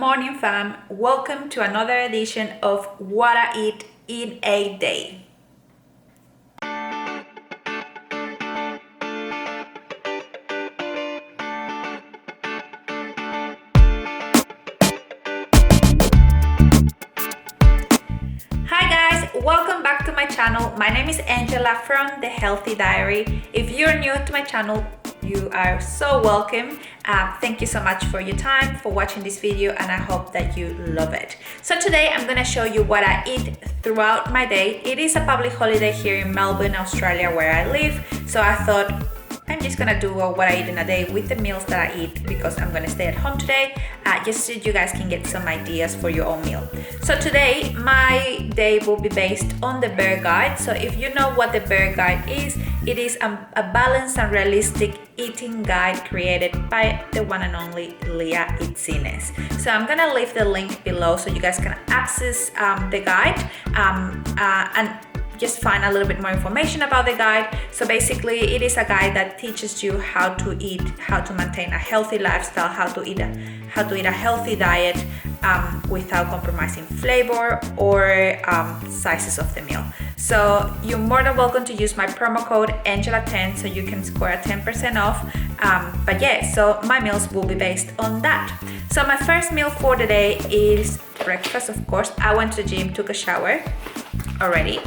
morning fam, welcome to another edition of What I Eat in a Day. Hi guys, welcome back to my channel. My name is Angela from The Healthy Diary. If you're new to my channel, you are so welcome. Thank you so much for your time, for watching this video, and I hope that you love it. So today I'm gonna show you what I eat throughout my day. It is a public holiday here in Melbourne, Australia, where I live. So I thought I'm just gonna do what I eat in a day with the meals that I eat because I'm gonna stay at home today, just so you guys can get some ideas for your own meal. So today my day will be based on the Bear Guide. So if you know what the Bear Guide is, it is a balanced and realistic eating guide created by the one and only Leah Itzines. So I'm gonna leave the link below so you guys can access the guide and just find a little bit more information about the guide. So basically it is a guide that teaches you how to eat, how to maintain a healthy lifestyle, how to eat a healthy diet without compromising flavor or sizes of the meal. So you're more than welcome to use my promo code Angela10 so you can score a 10% off. But yeah, so my meals will be based on that. So my first meal for the day is breakfast, of course. I went to the gym, took a shower already,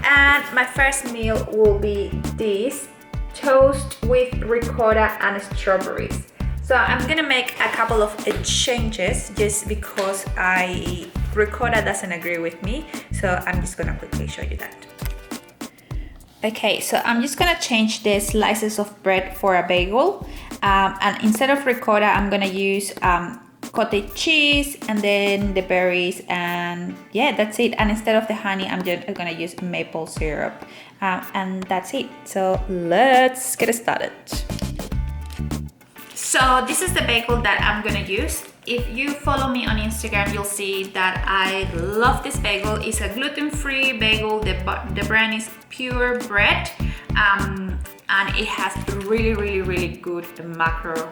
and my first meal will be this toast with ricotta and strawberries. So I'm gonna make a couple of changes just because ricotta doesn't agree with me, so I'm just gonna quickly show you that. Okay, so I'm just gonna change the slices of bread for a bagel, and instead of ricotta I'm gonna use cottage cheese and then the berries, and yeah, that's it. And instead of the honey I'm just gonna use maple syrup, and that's it. So let's get started. So this is the bagel that I'm gonna use. If you follow me on Instagram, you'll see that I love this bagel. It's a gluten-free bagel. The brand is Pure Bread, and it has really good macro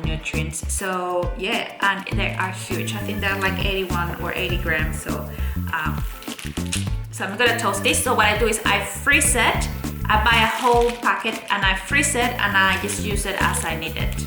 nutrients. So yeah, and they are huge. I think they're like 81 or 80 grams. So I'm gonna toast this. So what I do is I freeze it. I buy a whole packet and I freeze it, and I just use it as I need it.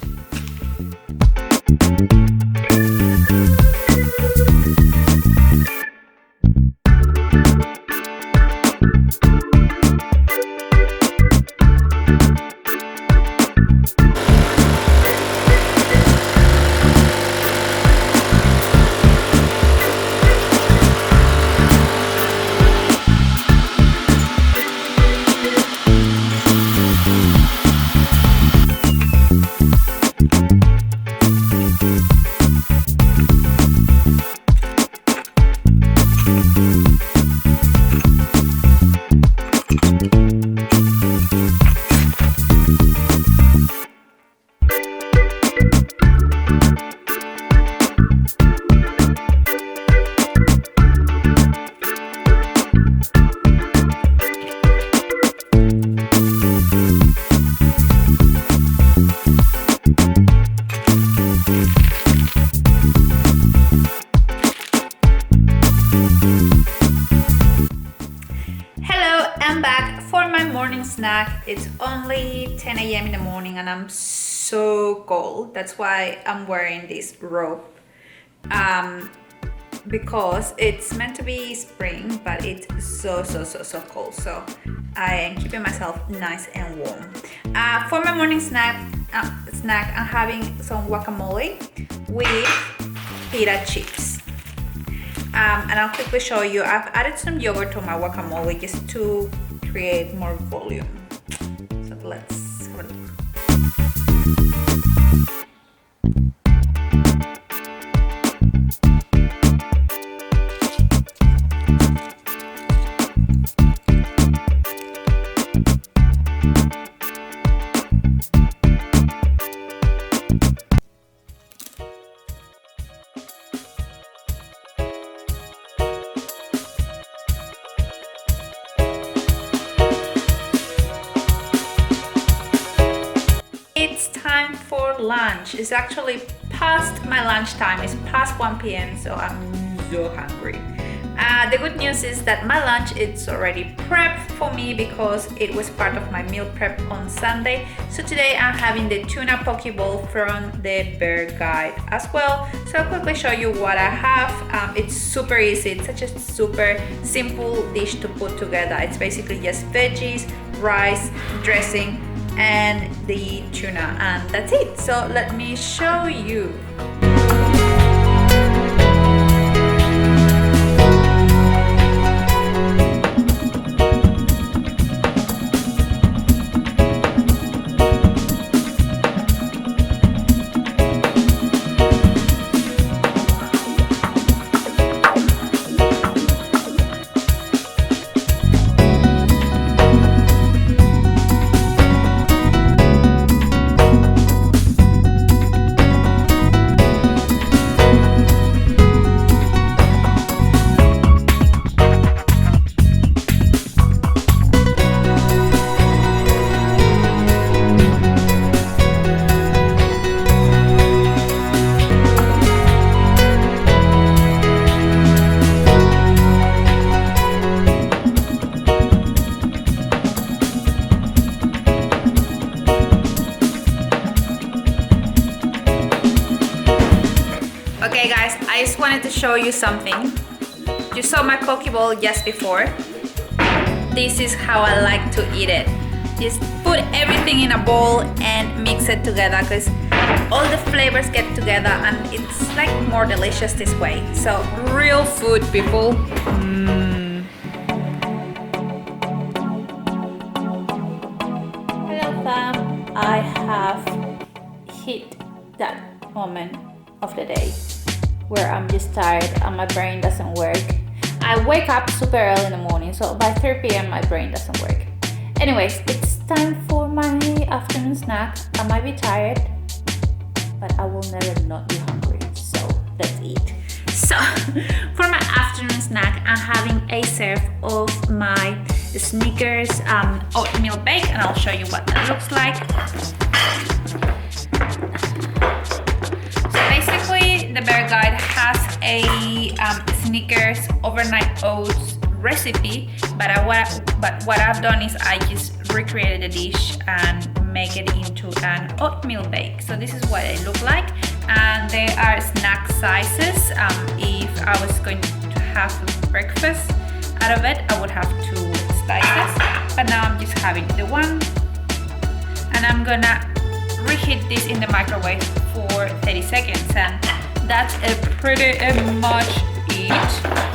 Snack. It's only 10 a.m. in the morning and I'm so cold. That's why I'm wearing this robe, because it's meant to be spring, but it's so cold. So I am keeping myself nice and warm. For my morning snack, I'm having some guacamole with pita chips. And I'll quickly show you. I've added some yogurt to my guacamole just to create more volume. So let's have a look. It's time for lunch. It's actually past my lunchtime. It's past 1 p.m. so I'm so hungry. The good news is that my lunch is already prepped for me because it was part of my meal prep on Sunday. So today I'm having the tuna pokeball from the bear guide as well. So I'll quickly show you what I have. It's super easy. It's such a super simple dish to put together. It's basically just veggies, rice, dressing, and the tuna, and that's it. So let me show you. Okay guys, I just wanted to show you something. You saw my Pokeball just before. This is how I like to eat it. Just put everything in a bowl and mix it together because all the flavors get together and it's like more delicious this way. So real food, people. Hello fam, I have hit that moment of the day where I'm just tired and my brain doesn't work. I wake up super early in the morning, so by 3 p.m. my brain doesn't work. Anyways, it's time for my afternoon snack. I might be tired, but I will never not be hungry, so let's eat. So for my afternoon snack, I'm having a serve of my Snickers oatmeal bake, and I'll show you what that looks like. The Bear Guide has a Snickers overnight oats recipe, but what I've done is I just recreated the dish and make it into an oatmeal bake. So this is what they look like, and they are snack sizes. If I was going to have breakfast out of it, I would have 2 slices, but now I'm just having the one, and I'm gonna reheat this in the microwave for 30 seconds, and that's a pretty much it.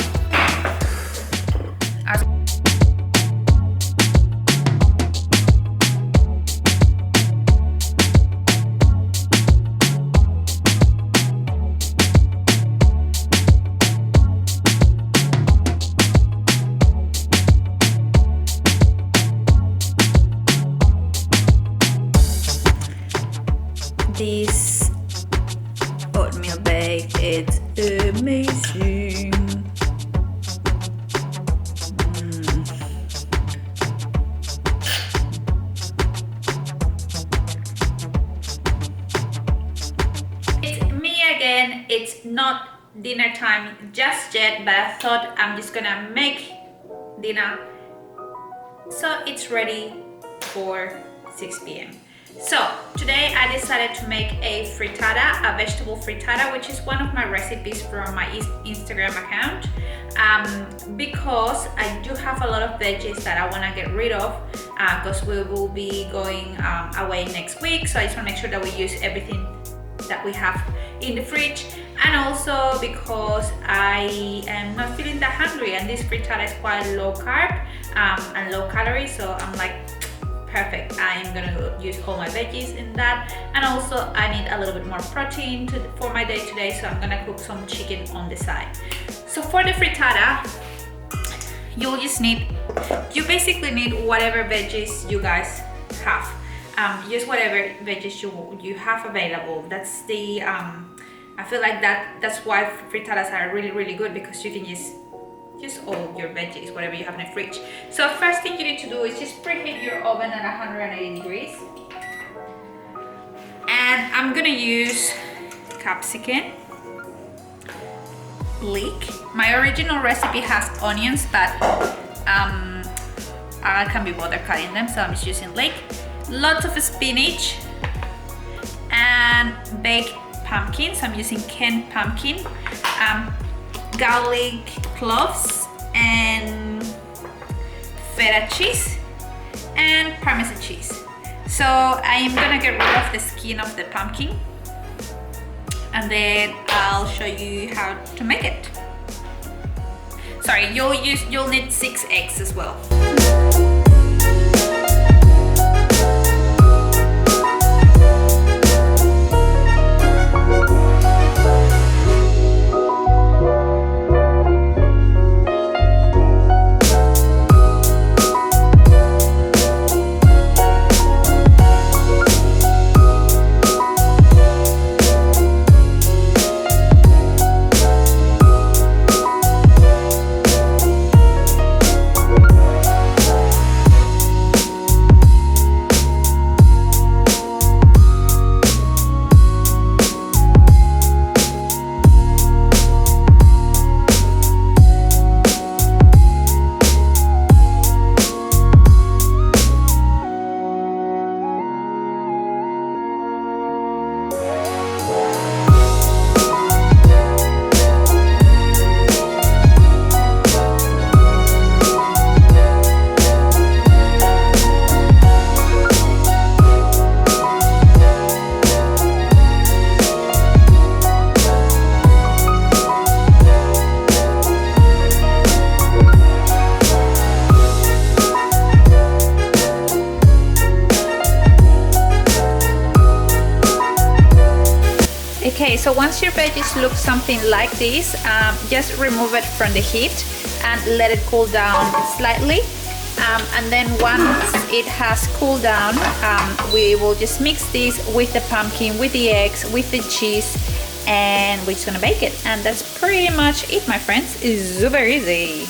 This oatmeal bake, it's amazing. It's me again. It's not dinner time just yet, but I thought I'm just gonna make dinner so it's ready for 6 p.m. So today I decided to make a frittata, a vegetable frittata, which is one of my recipes from my Instagram account, because I do have a lot of veggies that I want to get rid of because we will be going away next week. So I just want to make sure that we use everything that we have in the fridge, and also because I am not feeling that hungry, and this frittata is quite low carb and low calorie, so I'm like, perfect. I am gonna use all my veggies in that, and also I need a little bit more protein for my day today, so I'm gonna cook some chicken on the side. So for the frittata, you basically need whatever veggies you guys have. Use whatever veggies you have available. That's the I feel like that's why frittatas are really good, because you can use all your veggies, whatever you have in the fridge. So first thing you need to do is just preheat your oven at 180 degrees. And I'm gonna use capsicum, leek. My original recipe has onions, but I can't be bothered cutting them, so I'm just using leek. Lots of spinach and baked pumpkin, so I'm using canned pumpkin, garlic cloves, and feta cheese and parmesan cheese. So I am gonna get rid of the skin of the pumpkin, and then I'll show you how to make it. Sorry, you'll need 6 eggs as well. Okay, so once your veggies look something like this, just remove it from the heat and let it cool down slightly. And then once it has cooled down, we will just mix this with the pumpkin, with the eggs, with the cheese, and we're just gonna bake it. And that's pretty much it, my friends. It's super easy.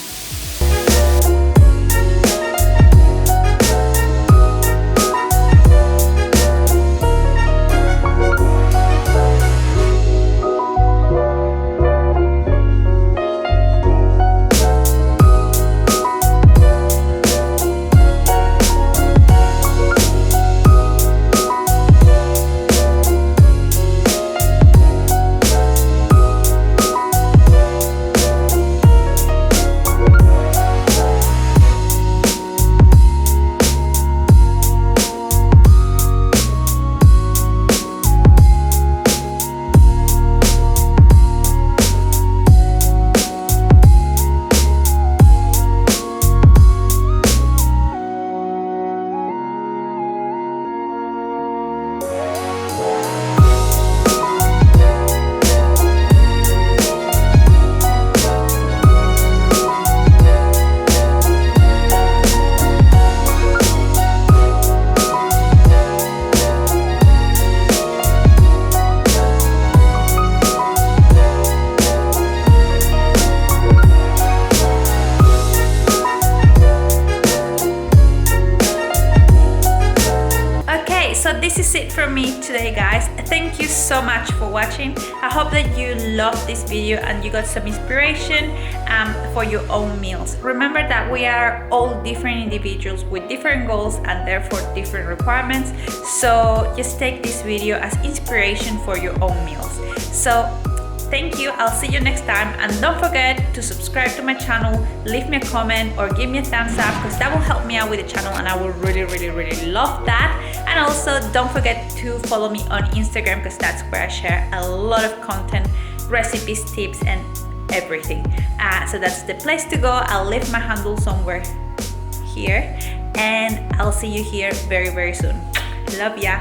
So this is it for me today, guys. Thank you so much for watching. I hope that you loved this video and you got some inspiration for your own meals. Remember that we are all different individuals with different goals and therefore different requirements. So just take this video as inspiration for your own meals. So thank you. I'll see you next time, and don't forget to subscribe to my channel, leave me a comment or give me a thumbs up, because that will help me out with the channel and I will really love that. And also don't forget to follow me on Instagram, because that's where I share a lot of content, recipes, tips and everything. So that's the place to go. I'll leave my handle somewhere here, and I'll see you here very soon. Love ya.